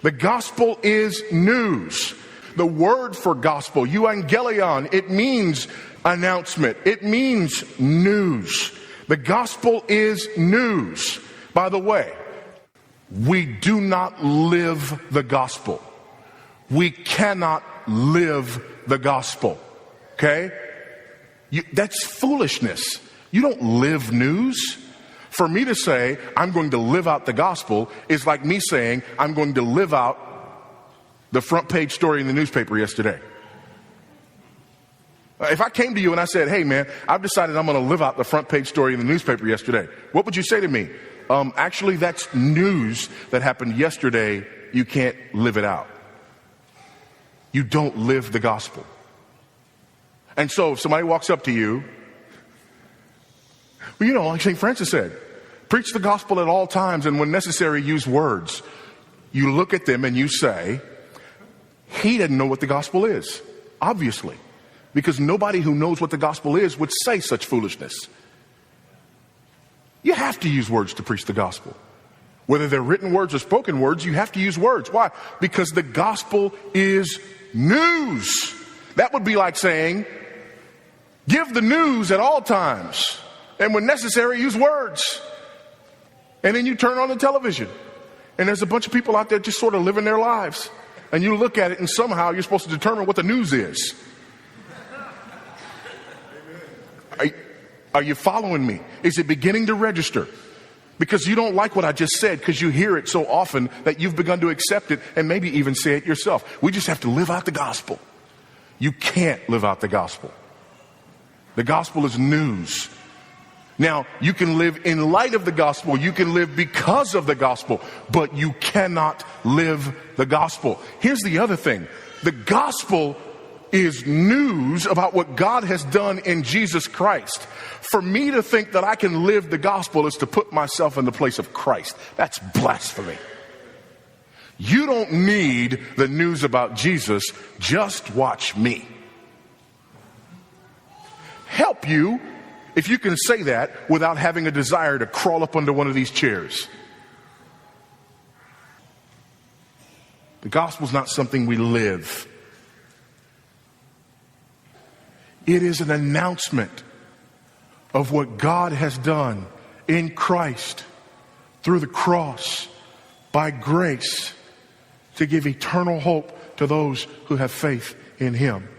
The gospel is news. The word for gospel, euangelion, it means announcement. It means news. The gospel is news. By the way, we do not live the gospel. We cannot live the gospel. Okay? That's foolishness. You don't live news. For me to say I'm going to live out the gospel is like me saying I'm going to live out the front page story in the newspaper yesterday. If I came to you and I said, hey man, I've decided I'm going to live out the front page story in the newspaper yesterday, what would you say to me? Actually, that's news that happened yesterday. You can't live it out. You don't live the gospel. And so if somebody walks up to you, well, you know, like St. Francis said, preach the gospel at all times and when necessary, use words. You look at them and you say, he didn't know what the gospel is, obviously, because nobody who knows what the gospel is would say such foolishness. You have to use words to preach the gospel. Whether they're written words or spoken words, you have to use words. Why? Because the gospel is news. That would be like saying, give the news at all times. And when necessary, use words. And then you turn on the television. And there's a bunch of people out there just sort of living their lives. And you look at it and somehow you're supposed to determine what the news is. Are you following me? Is it beginning to register? Because you don't like what I just said because you hear it so often that you've begun to accept it and maybe even say it yourself. We just have to live out the gospel. You can't live out the gospel. The gospel is news. Now, you can live in light of the gospel. You can live because of the gospel, but you cannot live the gospel. Here's the other thing. The gospel is news about what God has done in Jesus Christ. For me to think that I can live the gospel is to put myself in the place of Christ. That's blasphemy. You don't need the news about Jesus. Just watch me. Help you if you can say that without having a desire to crawl up under one of these chairs. The gospel is not something we live. It is an announcement of what God has done in Christ through the cross by grace to give eternal hope to those who have faith in him.